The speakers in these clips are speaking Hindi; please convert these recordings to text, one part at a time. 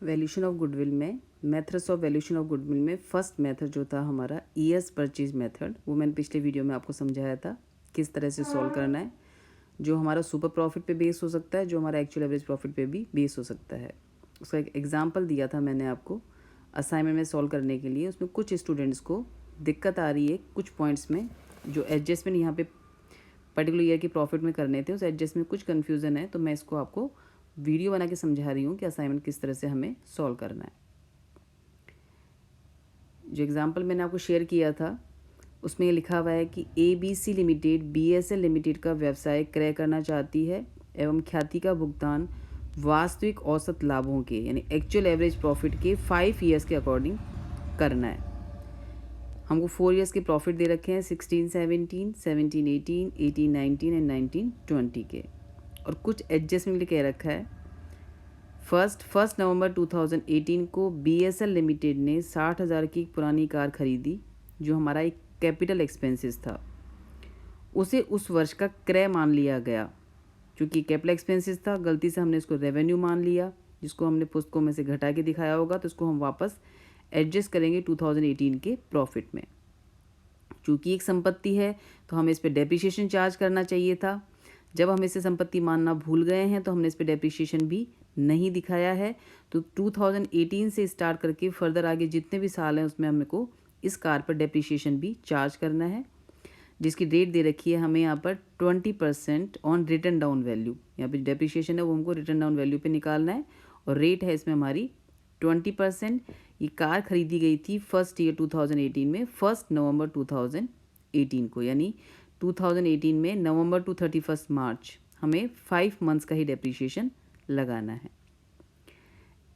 वैल्यूशन ऑफ गुडविल में methods of valuation of goodwill में फर्स्ट मेथड जो था हमारा ईएस परचेज मेथड, वो मैंने पिछले वीडियो में आपको समझाया था किस तरह से सॉल्व करना है, जो हमारा सुपर प्रॉफिट पे बेस हो सकता है, जो हमारा एक्चुअल एवरेज प्रॉफिट पे भी बेस हो सकता है। उसका एक एग्जांपल दिया था मैंने आपको असाइनमेंट में सॉल्व करने के लिए। उसमें कुछ स्टूडेंट्स को दिक्कत आ रही है कुछ पॉइंट्स में, जो एडजस्टमेंट यहाँ पे पर्टिकुलर ईयर के प्रॉफिट में करने थे, उस एडजस्टमेंट में कुछ कन्फ्यूज़न है, तो मैं इसको आपको वीडियो बना के समझा रही हूँ कि असाइनमेंट किस तरह से हमें सॉल्व करना है। जो एग्जांपल मैंने आपको शेयर किया था उसमें ये लिखा हुआ है कि ABC लिमिटेड BSL लिमिटेड का व्यवसाय क्रय करना चाहती है एवं ख्याति का भुगतान वास्तविक औसत लाभों के यानी एक्चुअल एवरेज प्रॉफिट के 5 ईयर्स के अकॉर्डिंग करना है। हमको 4 ईयर्स के प्रॉफिट दे रखे हैं 16-17, 17-18, 18-19 एंड 19-20 के, और कुछ एडजस्टमेंट लिए कह रखा है। फर्स्ट नवंबर 2018 को BSL लिमिटेड ने 60,000 की पुरानी कार खरीदी, जो हमारा एक कैपिटल एक्सपेंसेस था। उसे उस वर्ष का क्रय मान लिया गया। चूँकि कैपिटल एक्सपेंसेस था, गलती से हमने इसको रेवेन्यू मान लिया, जिसको हमने पुस्तकों में से घटा के दिखाया होगा, तो इसको हम वापस एडजस्ट करेंगे 2018 के प्रॉफिट में। चूँकि एक संपत्ति है तो हमें इस पर डेप्रिसिएशन चार्ज करना चाहिए था। जब हम इसे संपत्ति मानना भूल गए हैं तो हमने इस पर डेप्रिसिएशन भी नहीं दिखाया है। तो 2018 से स्टार्ट करके फर्दर आगे जितने भी साल हैं उसमें हमको इस कार पर डेप्रिसिएशन भी चार्ज करना है, जिसकी रेट दे रखी है हमें यहाँ पर 20% ऑन रिटर्न डाउन वैल्यू। यहाँ पे डेप्रिसिएशन है वो हमको रिटर्न डाउन वैल्यू पे निकालना है, और रेट है इसमें हमारी 20%। ये कार खरीदी गई थी फर्स्ट ईयर 2018 में 1 नवंबर 2018 को, यानी 2018 में नवंबर टू 31 मार्च हमें 5 मंथ्स का ही डेप्रिसिएशन लगाना है।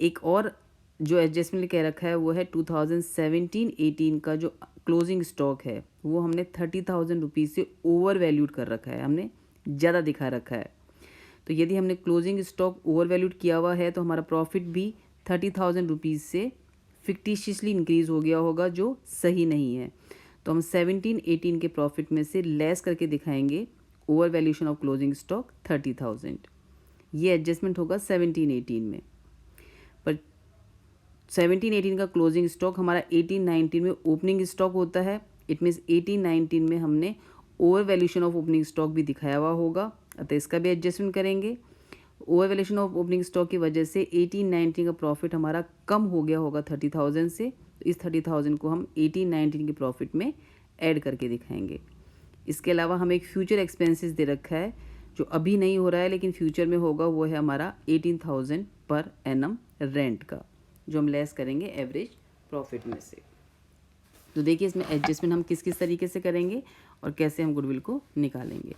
एक और जो एडजस्टमेंट कह रखा है वो है 2017-18 का जो क्लोजिंग स्टॉक है वो हमने 30,000 रुपीज़ से ओवर वैल्यूड कर रखा है, हमने ज़्यादा दिखा रखा है। तो यदि हमने क्लोजिंग स्टॉक ओवर वैल्यूड किया हुआ है तो हमारा प्रॉफिट भी 30,000 रुपीज़ से फिक्टिशियसली इंक्रीज़ हो गया होगा, जो सही नहीं है। तो हम 17-18 के प्रॉफिट में से लेस करके दिखाएंगे over valuation of closing stock 30,000। ये एडजस्टमेंट होगा 17-18 में। पर 17-18 का क्लोजिंग स्टॉक हमारा 18-19 में ओपनिंग स्टॉक होता है। इट मीन्स 18-19 में हमने over valuation of opening stock भी दिखाया हुआ होगा, अतः इसका भी एडजस्टमेंट करेंगे। Over valuation of opening stock की वजह से 18-19 का प्रॉफिट हमारा कम हो गया होगा 30,000 से, तो इस 30,000 को हम 18-19 के प्रॉफिट में ऐड करके दिखाएंगे। इसके अलावा हमें एक फ्यूचर एक्सपेंसेस दे रखा है जो अभी नहीं हो रहा है लेकिन फ्यूचर में होगा, वो है हमारा 18,000 पर एनम रेंट का, जो हम लेस करेंगे एवरेज प्रॉफिट में से। तो देखिए इसमें एडजस्टमेंट हम किस किस तरीके से करेंगे और कैसे हम गुडविल को निकालेंगे।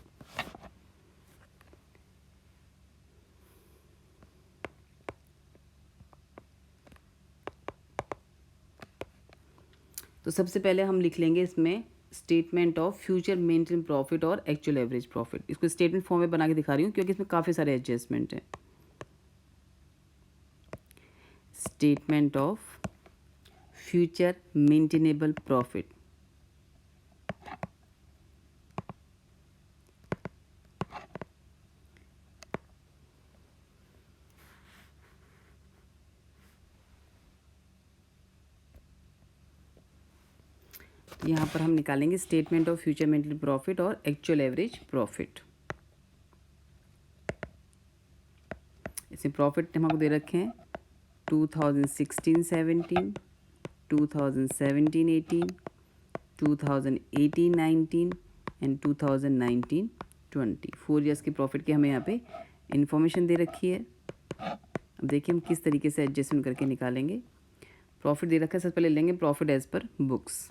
तो सबसे पहले हम लिख लेंगे इसमें statement of future maintain profit और एक्चुअल एवरेज प्रॉफिट। इसको स्टेटमेंट फॉर्म में बना के दिखा रही हूँ क्योंकि इसमें काफ़ी सारे एडजस्टमेंट हैं। Statement of future maintainable profit. यहाँ पर हम निकालेंगे statement of future maintainable profit और एक्चुअल एवरेज प्रॉफिट। इसमें प्रॉफिट हमको दे रखे हैं 2016-17, 2017-18, 2018-19 एंड 2019-20। 4 ईयर्स के प्रॉफिट की हमें यहाँ पे इंफॉर्मेशन दे रखी है। अब देखिए हम किस तरीके से एडजस्टमेंट करके निकालेंगे। प्रॉफिट दे रखा है, सबसे पहले लेंगे प्रॉफिट एज पर बुक्स।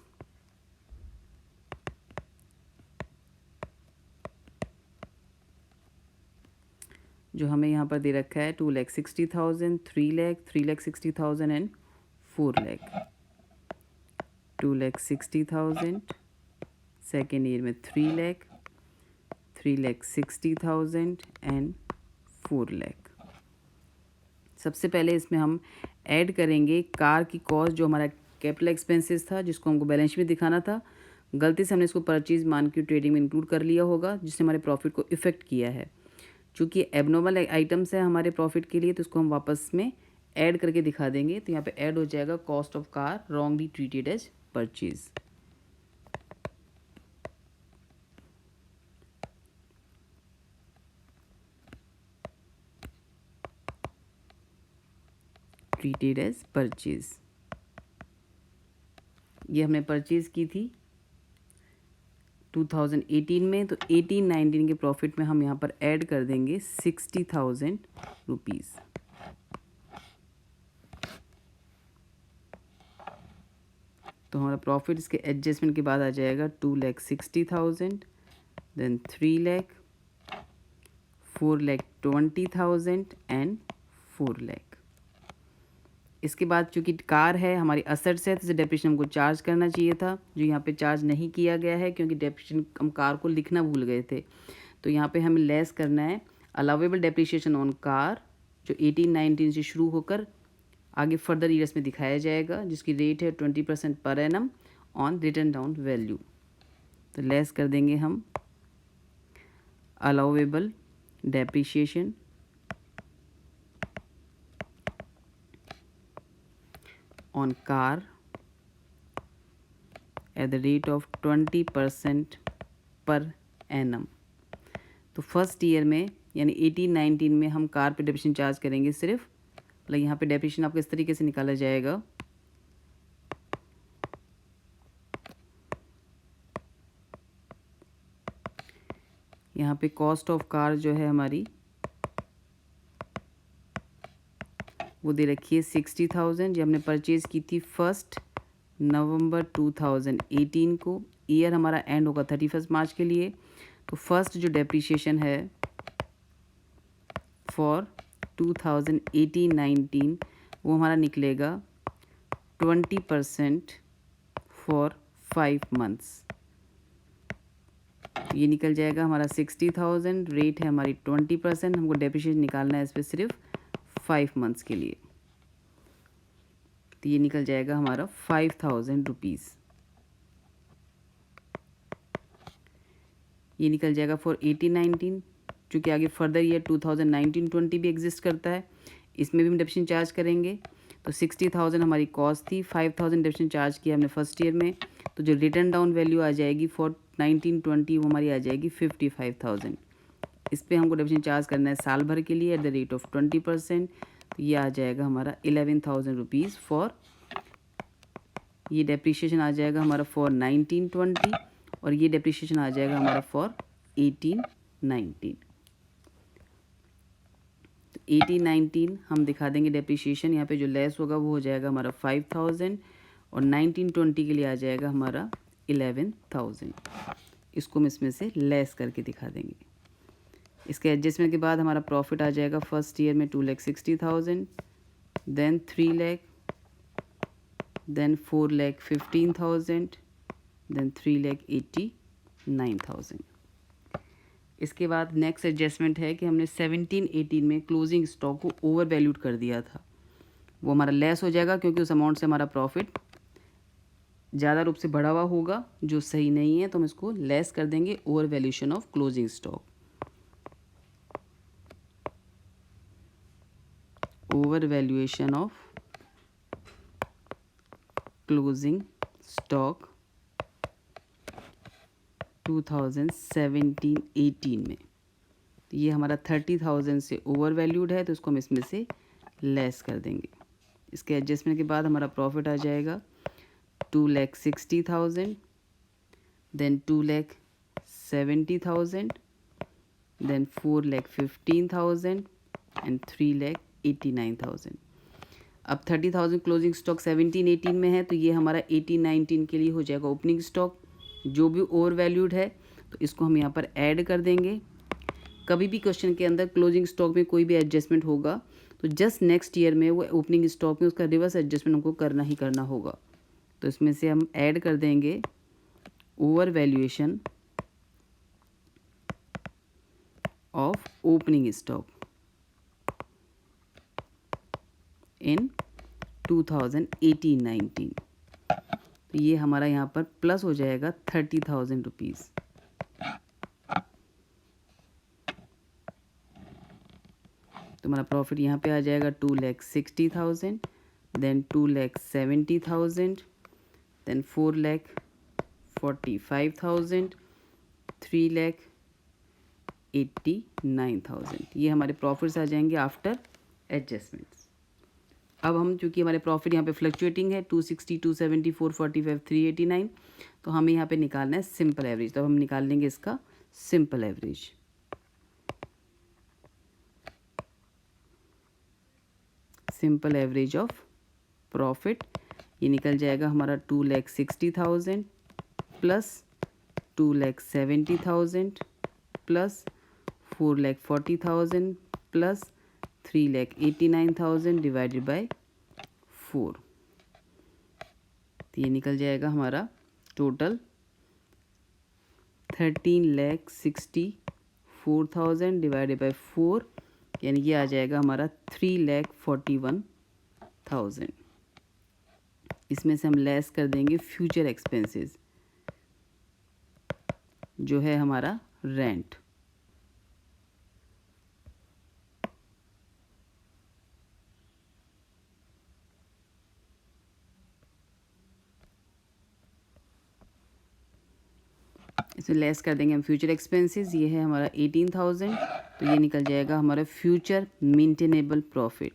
जो हमें यहाँ पर दे रखा है 2,60,000, 3,60,000 एंड 4,00,000। 2,60,000, सेकेंड ईयर में 3,00,000, 3,60,000 एंड 4,00,000। सबसे पहले इसमें हम ऐड करेंगे कार की कॉस्ट, जो हमारा कैपिटल एक्सपेंसेस था, जिसको हमको बैलेंस में दिखाना था। गलती से हमने इसको परचेज मान के ट्रेडिंग में इंक्लूड कर लिया होगा, जिससे हमारे प्रॉफिट को इफेक्ट किया है। चूँकि एबनॉर्मल आइटम्स है हमारे प्रॉफिट के लिए, तो इसको हम वापस में ऐड करके दिखा देंगे। तो यहाँ पे ऐड हो जाएगा cost of car wrongly treated as purchase. Treated as purchase, ये हमने परचेज की थी 2018 में। तो 18-19 के प्रॉफिट में हम यहाँ पर ऐड कर देंगे 60,000 रुपीज़। तो हमारा प्रॉफिट इसके एडजस्टमेंट के बाद आ जाएगा 2,60,000, देन 3,00,000, 4,20,000 एंड 4,00,000। इसके बाद चूँकि कार है हमारी असेट्स है, तो इसे डेप्रिसिएशन हमको चार्ज करना चाहिए था, जो यहाँ पे चार्ज नहीं किया गया है क्योंकि डेप्रिसिएशन हम कार को लिखना भूल गए थे। तो यहाँ पे हमें लेस करना है अलाउेबल डेप्रिसिएशन ऑन कार, जो 18-19 से शुरू होकर आगे फर्दर ईयर्स में दिखाया जाएगा, जिसकी रेट है 20% per annum on return down value. तो लेस कर देंगे हम allowable depreciation on car at the rate of 20% पर annum। तो फर्स्ट ईयर में यानी 18-19 में हम कार पे डेप्रिसिएशन चार्ज करेंगे सिर्फ, मतलब यहाँ पे डेप्रिसिएशन आपको इस तरीके से निकाला जाएगा। यहाँ पे कॉस्ट ऑफ कार जो है हमारी वो दे रखी है 60,000, जो हमने परचेज़ की थी 1 नवंबर 2018 को। ईयर हमारा एंड होगा 31 मार्च के लिए। तो फर्स्ट जो डेप्रिसिएशन है फॉर 2018-19 वो हमारा निकलेगा 20% फॉर 5 मंथ्स। ये निकल जाएगा हमारा 60,000, रेट है हमारी 20%, हमको डेप्रिसिएशन निकालना है इस पर सिर्फ 5 मंथ्स के लिए। तो ये निकल जाएगा हमारा 5,000 रुपीज़। ये निकल जाएगा फॉर 18-19, चूँकि आगे फर्दर ईयर 2019-20 भी एग्जिस्ट करता है, इसमें भी हम डेप्रिसिएशन चार्ज करेंगे। तो 60,000 हमारी कॉस्ट थी, 5,000 डेप्रिसिएशन चार्ज किया हमने फर्स्ट ईयर में। तो जो रिटर्न डाउन वैल्यू आ जाएगी फॉर 19-20 वो हमारी आ जाएगी 55,000। इस पर हमको डेप्रिसिएशन चार्ज करना है साल भर के लिए एट द रेट ऑफ 20%। तो ये आ जाएगा हमारा 11,000 रुपीज़ फॉर, ये डेप्रिसिएशन आ जाएगा हमारा फॉर 19-20 और ये डेप्रिसिएशन आ जाएगा हमारा फॉर 18-19। तो 18-19 हम दिखा देंगे डेप्रिसिएशन, यहाँ पे जो लेस होगा वो हो जाएगा हमारा 5,000 और 19-20 के लिए आ जाएगा हमारा 11,000। इसको हम इसमें से लेस करके दिखा देंगे। इसके एडजस्टमेंट के बाद हमारा प्रॉफिट आ जाएगा फर्स्ट ईयर में 2,60,000, देन 3,00,000, देन 4,15,000, देन 3,89,000। इसके बाद नेक्स्ट एडजस्टमेंट है कि हमने 17-18 में क्लोजिंग स्टॉक को ओवर वैल्यूड कर दिया था, वो हमारा लेस हो जाएगा क्योंकि उस अमाउंट से हमारा प्रॉफिट ज़्यादा रूप से बढ़ा हुआ होगा, जो सही नहीं है। तो हम इसको लेस कर देंगे over valuation of closing stock. Over valuation of closing stock 2017-18 में, तो ये हमारा 30,000 से ओवर वैल्यूड है, तो इसको हम इसमें से लेस कर देंगे। इसके एडजस्टमेंट के बाद हमारा प्रॉफिट आ जाएगा 2,60,000, देन 2,70,000, देन 4,15,000 एंड 3,89,000। अब 30,000 क्लोजिंग स्टॉक 17-18 में है, तो ये हमारा 18-19 के लिए हो जाएगा ओपनिंग स्टॉक, जो भी ओवर वैल्यूड है। तो इसको हम यहाँ पर ऐड कर देंगे। कभी भी क्वेश्चन के अंदर क्लोजिंग स्टॉक में कोई भी एडजस्टमेंट होगा तो जस्ट नेक्स्ट ईयर में वो ओपनिंग स्टॉक में उसका रिवर्स एडजस्टमेंट हमको करना ही करना होगा। तो इसमें से हम ऐड कर देंगे over valuation of opening stock in 2018-19। तो ये हमारा यहाँ पर प्लस हो जाएगा 30,000 रुपीज़। तो हमारा प्रॉफिट यहाँ पे आ जाएगा 2,60,000, देन 2,70,000, देन 4,45,000, 3,89,000। ये हमारे प्रॉफिट्स आ जाएंगे आफ्टर एडजस्टमेंट्स। अब हम चूँकि हमारे प्रॉफिट यहाँ पे फ्लक्चुएटिंग है 260, 270, 445, 389, तो हमें यहाँ पे निकालना है सिंपल एवरेज। तो हम निकाल लेंगे इसका simple average. Simple average of profit ये निकल जाएगा हमारा 2,60,000 plus 2,70,000 plus 4,40,000 plus 3,89,000 divided by 4। तो ये निकल जाएगा हमारा टोटल 13,64,000 डिवाइडेड बाय 4, यानी ये आ जाएगा हमारा 3,41,000। इसमें से हम लेस कर देंगे फ्यूचर एक्सपेंसेस जो है हमारा रेंट। इसमें लेस कर देंगे हम फ्यूचर एक्सपेंसेस, ये है हमारा 18,000, तो ये निकल जाएगा हमारा फ्यूचर मेंटेनेबल प्रॉफिट।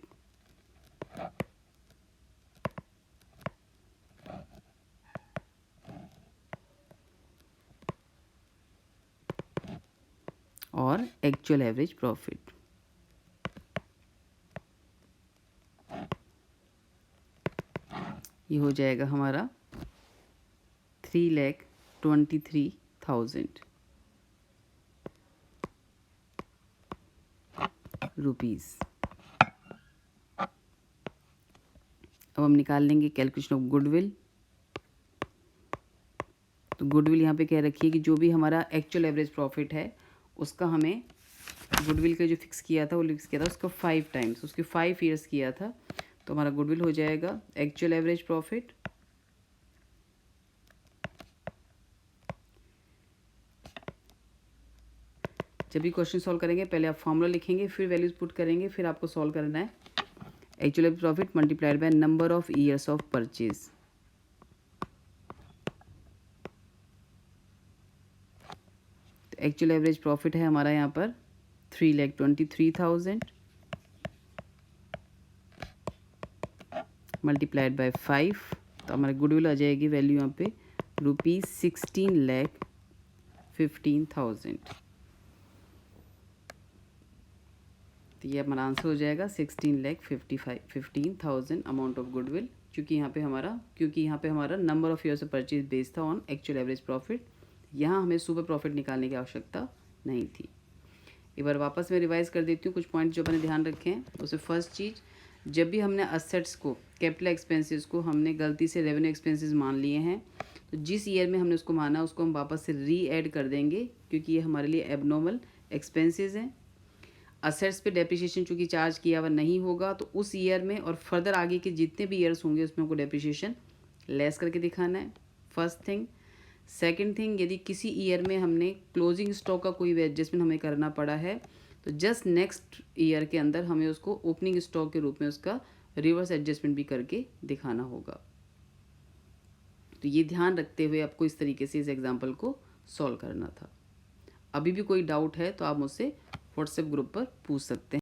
और एक्चुअल एवरेज प्रॉफिट। ये हो जाएगा हमारा 3,23,000 रुपीज़। अब हम निकाल लेंगे कैलकुलेशन ऑफ गुडविल। तो गुडविल यहाँ पे कह रखी है कि जो भी हमारा एक्चुअल एवरेज प्रॉफिट है उसका हमें गुडविल का जो फिक्स किया था वो फिक्स किया था उसका 5 टाइम्स, उसके 5 ईयर्स किया था। तो हमारा गुडविल हो जाएगा एक्चुअल एवरेज प्रॉफिट जब भी क्वेश्चन सॉल्व करेंगे पहले आप फॉर्मूला लिखेंगे, फिर वैल्यूज पुट करेंगे, फिर आपको सॉल्व करना है। Actual average profit multiplied by number of years of purchase. Actual average profit है हमारा यहाँ पर 3,23,000 मल्टीप्लाइड बाय 5, तो हमारा गुडविल आ जाएगी वैल्यू यहाँ पे ₹16,15,000। तो ये हमारा आंसर हो जाएगा 16,15,000 अमाउंट ऑफ गुडविल। क्योंकि यहाँ पे हमारा number of years of purchase based था ऑन एक्चुअल एवरेज प्रॉफिट। यहाँ हमें सुपर प्रॉफिट निकालने की आवश्यकता नहीं थी। एक बार वापस मैं रिवाइज कर देती हूँ कुछ पॉइंट जो मैंने ध्यान रखे हैं। उससे फर्स्ट चीज़, जब भी हमने असेट्स को कैपिटल एक्सपेंसेस को हमने गलती से रेवेन्यू एक्सपेंसेस मान लिए हैं, तो जिस ईयर में हमने उसको माना उसको हम वापस से री ऐड कर देंगे, क्योंकि ये हमारे लिए एबनॉर्मल एक्सपेंसेस हैं। असेट्स पे डेप्रिसिएशन चूँकि चार्ज किया हुआ नहीं होगा, तो उस ईयर में और फर्दर आगे के जितने भी ईयर्स होंगे उसमें हमको डेप्रिसिएशन लेस करके दिखाना है, फर्स्ट थिंग। सेकंड थिंग, यदि किसी ईयर में हमने क्लोजिंग स्टॉक का कोई भी एडजस्टमेंट हमें करना पड़ा है, तो जस्ट नेक्स्ट ईयर के अंदर हमें उसको ओपनिंग स्टॉक के रूप में उसका रिवर्स एडजस्टमेंट भी करके दिखाना होगा। तो ये ध्यान रखते हुए आपको इस तरीके से इस एग्जाम्पल को सॉल्व करना था। अभी भी कोई डाउट है तो आप मुझसे व्हाट्सएप ग्रुप पर पूछ सकते हैं।